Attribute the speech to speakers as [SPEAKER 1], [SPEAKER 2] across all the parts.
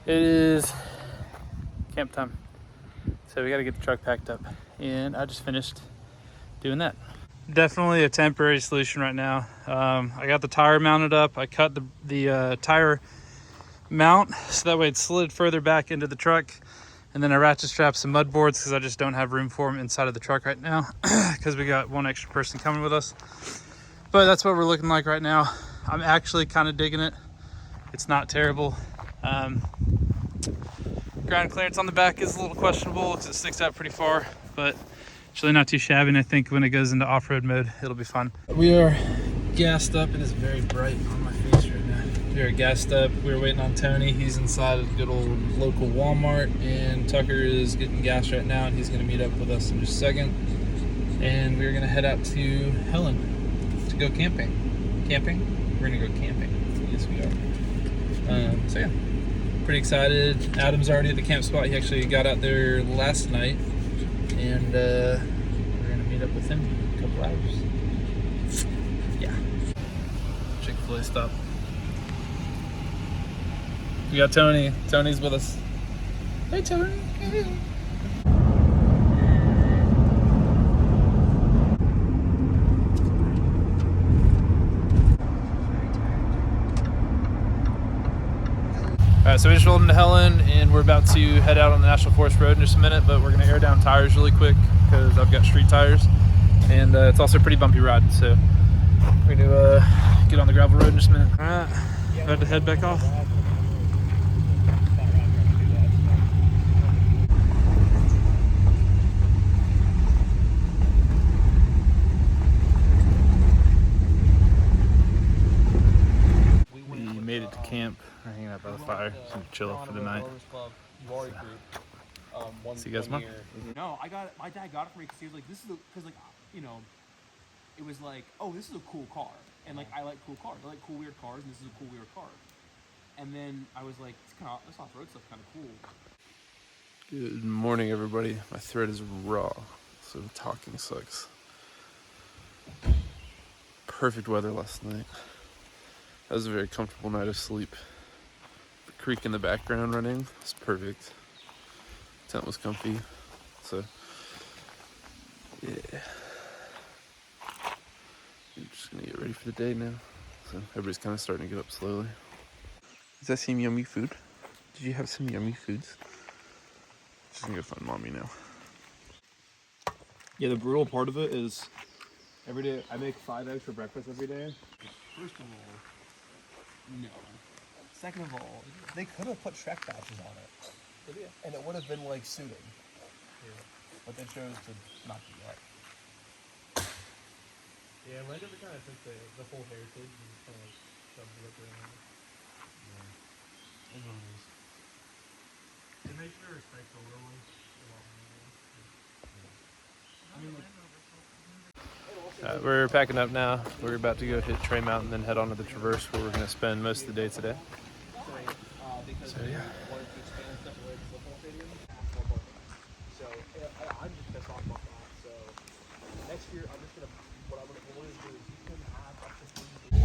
[SPEAKER 1] It is camp time, so we got to get the truck packed up, and I just finished doing that. Definitely a temporary solution right now. I got the tire mounted up. I cut the tire mount so that way it slid further back into the truck, and then I ratchet strapped some mud boards because I just don't have room for them inside of the truck right now because we got one extra person coming with us. But that's what we're looking like right now. I'm actually kind of digging it. It's not terrible. Ground clearance on the back is a little questionable because it sticks out pretty far, but it's really not too shabby, and I think when it goes into off-road mode, it'll be fun. We are gassed up. It is very bright on my face right now. We are gassed up. We're waiting on Tony. He's inside of the good old local Walmart, and Tucker is getting gas right now, and he's going to meet up with us in just a second. And we're going to head out to Helen to go camping. Camping? We're going to go camping. Yes, we are. So yeah, pretty excited. Adam's already at the camp spot. He actually got out there last night, and we're going to meet up with him in a couple hours. Yeah. Chick-fil-A stop. We got Tony. Tony's with us. Hey, Tony. Hey. Alright, so we just rolled into Helen, and we're about to head out on the National Forest Road in just a minute, but we're going to air down tires really quick because I've got street tires, and it's also a pretty bumpy ride, so we're going to get on the gravel road in just a minute. Alright, about to head back off. We made it to camp. We're hanging out by the fire, just gonna chill for the night. See you guys tomorrow.
[SPEAKER 2] No, my dad got it for me because he was like, this is because like, you know, it was like, oh, this is a cool car, and like I like cool cars, I like cool weird cars, and this is a cool weird car. And then I was like, it's kind of, this off-road stuff kind of cool.
[SPEAKER 3] Good morning, everybody. My throat is raw, so talking sucks. Perfect weather last night. That was a very comfortable night of sleep. The creek in the background running was perfect. Tent was comfy, so yeah. I'm just gonna get ready for the day now. So everybody's kind of starting to get up slowly. Does that seem yummy food? Did you have some yummy foods? Just gonna go find mommy now.
[SPEAKER 2] Yeah, the brutal part of it is every day I make 5 eggs for breakfast every day. First of all, no. Second of all, they could have put Shrek patches on it, and it would have been like suited. Yeah. But they chose to not do that.
[SPEAKER 1] Yeah, Range Rover kind of took the whole heritage and just kind of shoved it up around. Yeah. It's one of those. And they should respect the little ones a lot more. We're packing up now. We're about to go hit Trey Mountain, then head on to the Traverse, where we're going to spend most of the day today. So yeah.
[SPEAKER 2] So I'm just pissed off about that. So next year I'm just gonna what I'm gonna do is you can have up to 3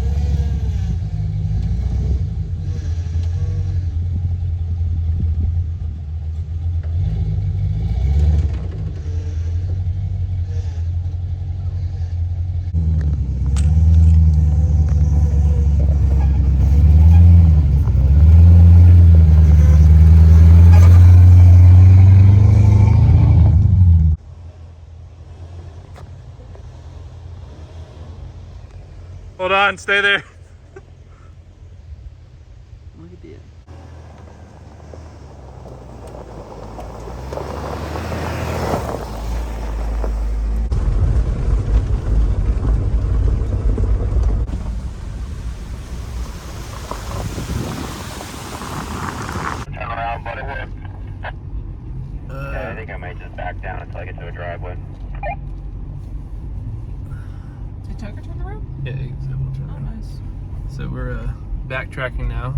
[SPEAKER 1] Hold on, stay there.
[SPEAKER 3] Look at that.
[SPEAKER 4] Turn around, buddy. Yeah, I think I might just back down until I get to a driveway.
[SPEAKER 2] Did Tucker turn around?
[SPEAKER 1] Yeah, exactly.
[SPEAKER 2] Oh, nice.
[SPEAKER 1] So we're backtracking now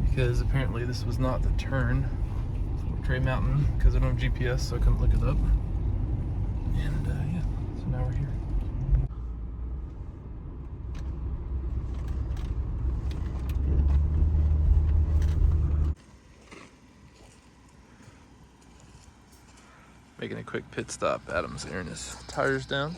[SPEAKER 1] because apparently this was not the turn for Trey Mountain because I don't have GPS, so I couldn't look it up. And yeah, so now we're here.
[SPEAKER 3] Making a quick pit stop. Adam's airing his tires down.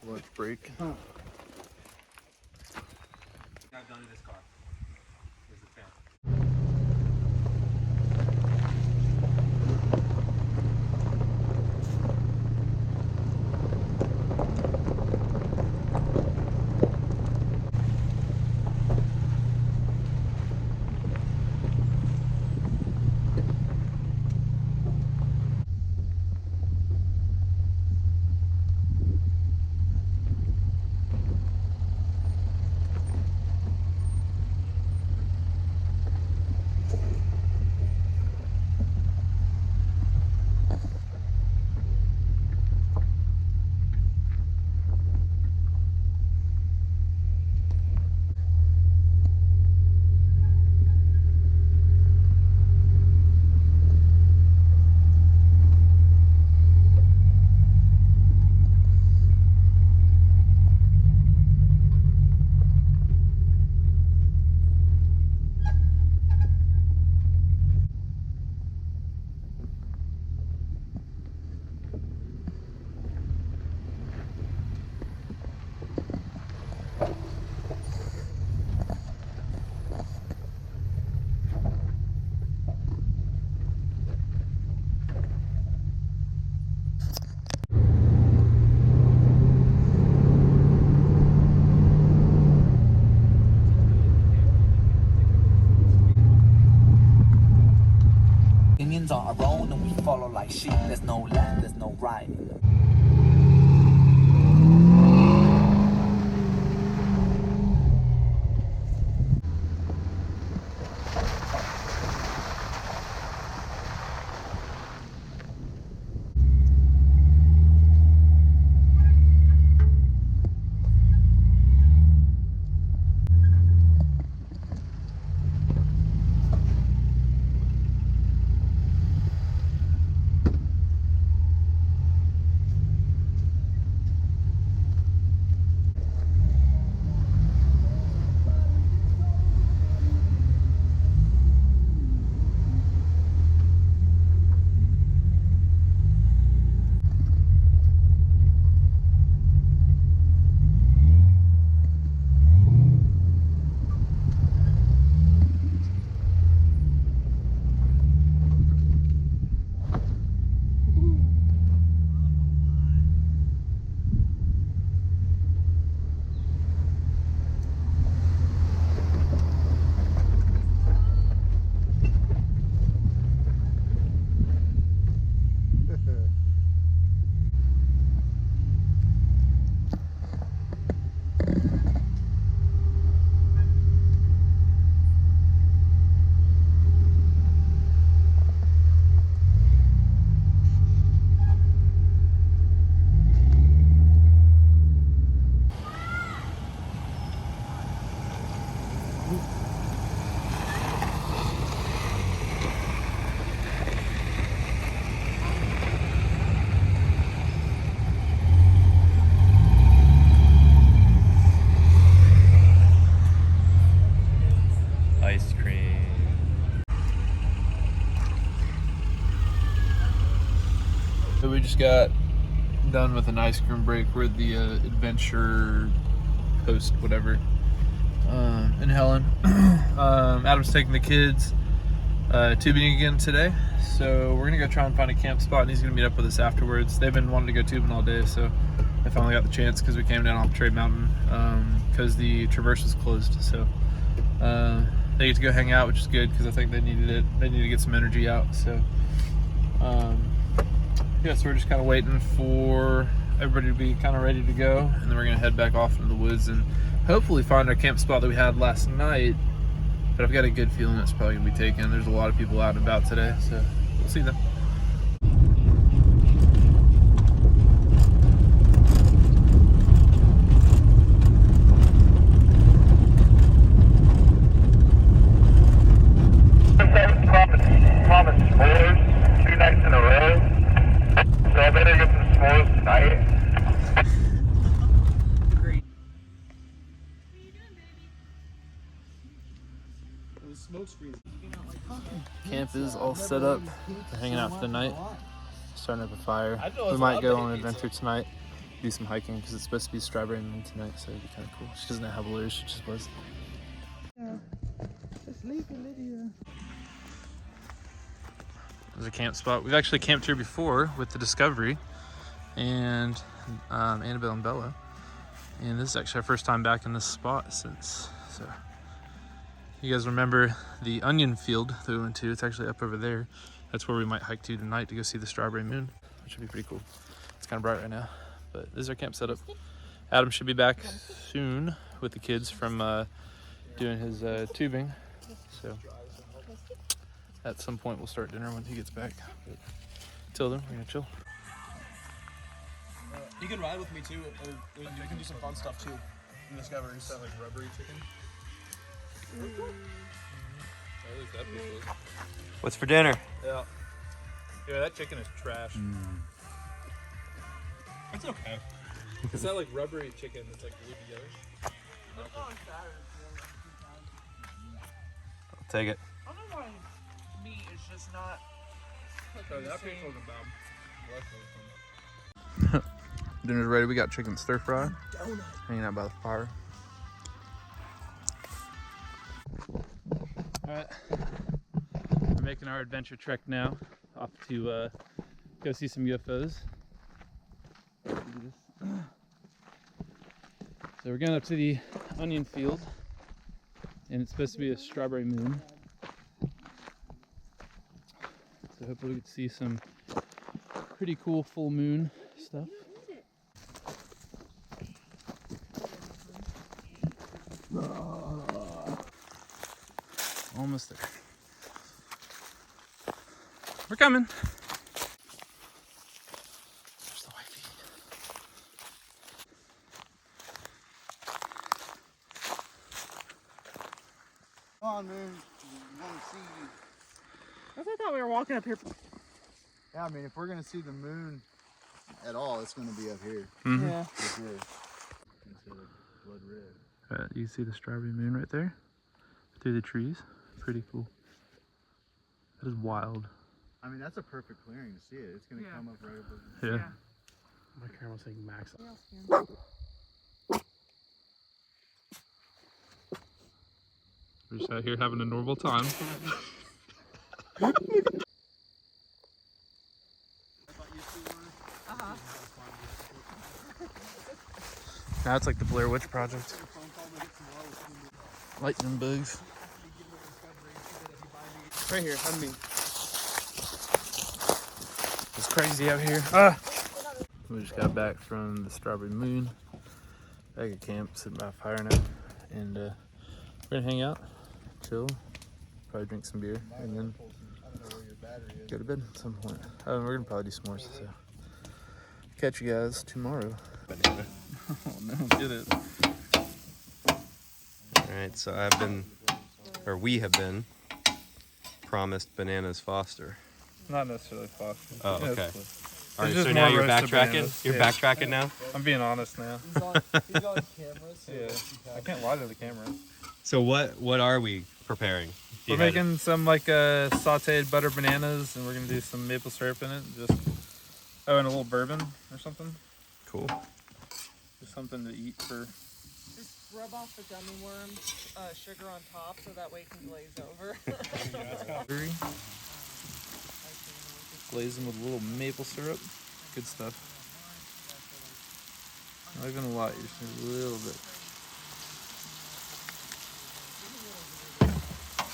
[SPEAKER 3] Lunch break.
[SPEAKER 2] I've done this car. Here's the fan.
[SPEAKER 5] Opinions are our own and we follow like sheep. There's no left, there's no right.
[SPEAKER 2] Ice cream.
[SPEAKER 3] So we just got done with an ice cream break. We're at the adventure post, whatever, in Helen. Adam's taking the kids tubing again today, so we're gonna go try and find a camp spot, and he's gonna meet up with us afterwards. They've been wanting to go tubing all day, so I finally got the chance because we came down off Trey Mountain because the traverse was closed. So they get to go hang out, which is good because I think they needed it. They need to get some energy out. So yeah, so we're just kind of waiting for everybody to be kind of ready to go, and then we're gonna head back off into the woods and hopefully find our camp spot that we had last night. But I've got a good feeling it's probably gonna be taken. There's a lot of people out and about today, so we'll see them.
[SPEAKER 4] Promise s'mores 2 nights in a row. So I better get some s'mores tonight.
[SPEAKER 3] Camp is all set up. We're hanging out for the night. Starting up a fire. We might go on an adventure tonight. Do some hiking because it's supposed to be strawberry moon tonight, so it'd be kind of cool. She doesn't have balloons, she just was. There's a camp spot. We've actually camped here before with the Discovery and Annabelle and Bella. And this is actually our first time back in this spot since. So you guys remember the onion field that we went to? It's actually up over there. That's where we might hike to tonight to go see the strawberry moon, which should be pretty cool. It's kind of bright right now, but this is our camp setup. Adam should be back soon with the kids from doing his tubing. So at some point we'll start dinner when he gets back. But until then, we're gonna chill.
[SPEAKER 2] You can ride with me too, or we can do some fun stuff too. In Discovery, so like rubbery chicken.
[SPEAKER 6] What's for dinner?
[SPEAKER 3] Yeah. Yeah, that chicken is trash.
[SPEAKER 2] It's okay.
[SPEAKER 3] It's that like rubbery chicken that's like glued together.
[SPEAKER 6] I'll take it.
[SPEAKER 7] I don't know why meat is just not
[SPEAKER 3] Oh, that picture was Dinner's ready. We got chicken stir fry. Hanging out by the fire. Alright. We're making our adventure trek now. Off to go see some UFOs. So we're going up to the onion field. And it's supposed to be a strawberry moon. So hopefully we get to see some pretty cool full moon stuff. Almost there. We're coming. There's the wifey.
[SPEAKER 8] Come on, man. We want to see you.
[SPEAKER 7] I thought we were walking up here.
[SPEAKER 8] Yeah, I mean, if we're going to see the moon at all, it's going to be up here.
[SPEAKER 3] Mm-hmm.
[SPEAKER 7] Yeah.
[SPEAKER 8] Up here. Instead of blood red.
[SPEAKER 3] You see the strawberry moon right there? Through the trees. Pretty cool. That is wild.
[SPEAKER 8] I mean, that's a perfect clearing to see it. It's going to come up right above.
[SPEAKER 3] Yeah.
[SPEAKER 2] My camera's saying max.
[SPEAKER 3] We're just out here having a normal time. Now it's like the Blair Witch Project. Lightning bugs.
[SPEAKER 2] Right here, on me.
[SPEAKER 3] It's crazy out here. We just got back from the Strawberry Moon. Back at camp, sitting by a fire now. And we're gonna hang out, chill, probably drink some beer, and then go to bed at some point. We're gonna probably do s'mores, so catch you guys tomorrow. Oh no, get it.
[SPEAKER 6] Alright, so we have been promised bananas Foster.
[SPEAKER 3] Not necessarily Foster.
[SPEAKER 6] Oh,
[SPEAKER 3] Yeah,
[SPEAKER 6] okay.
[SPEAKER 3] it's
[SPEAKER 6] Alright,
[SPEAKER 3] just
[SPEAKER 6] so now
[SPEAKER 3] more
[SPEAKER 6] you're
[SPEAKER 3] roasted
[SPEAKER 6] backtracking?
[SPEAKER 3] bananas.
[SPEAKER 6] You're
[SPEAKER 3] Yeah.
[SPEAKER 6] backtracking now?
[SPEAKER 3] I'm being honest now.
[SPEAKER 8] He's on camera. So
[SPEAKER 3] Yeah, I can't lie to the camera.
[SPEAKER 6] So what are we preparing?
[SPEAKER 3] We're making some like sauteed butter bananas, and we're gonna do some maple syrup in it. And a little bourbon or something.
[SPEAKER 6] Cool.
[SPEAKER 3] Just something to eat for.
[SPEAKER 7] Just rub off the gummy worm sugar on top so that way it can glaze over.
[SPEAKER 3] Glazing with a little maple syrup. Good stuff.
[SPEAKER 1] Not even a lot, you just need a little bit.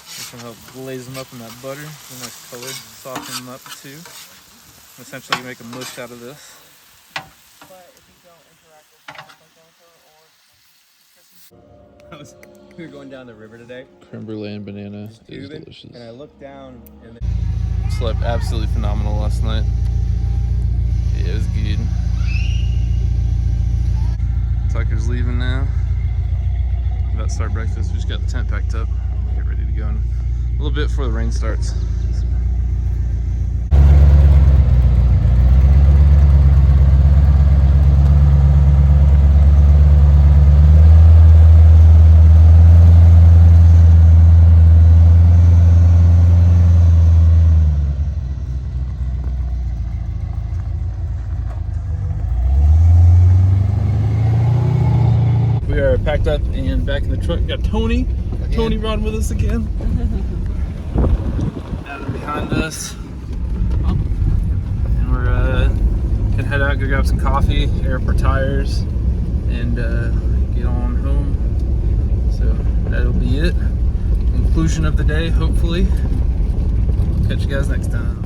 [SPEAKER 1] This will help glaze them up in that butter. A nice color, soften them up too. Essentially, you make a mush out of this.
[SPEAKER 7] But if you don't interact with stuff like Jennifer or
[SPEAKER 6] We were going down the river today,
[SPEAKER 3] Creme brulee and banana is
[SPEAKER 6] tubing,
[SPEAKER 3] delicious.
[SPEAKER 6] and I looked down and
[SPEAKER 3] Slept absolutely phenomenal last night. Yeah, it was good. Tucker's leaving now. About to start breakfast. We just got the tent packed up. Get ready to go in a little bit before the rain starts. We are packed up and back in the truck. Got Tony. Tony riding with us again. Adam behind us. And we're gonna head out, go grab some coffee, air up our tires, and get on home. So that'll be it. Conclusion of the day, hopefully. Catch you guys next time.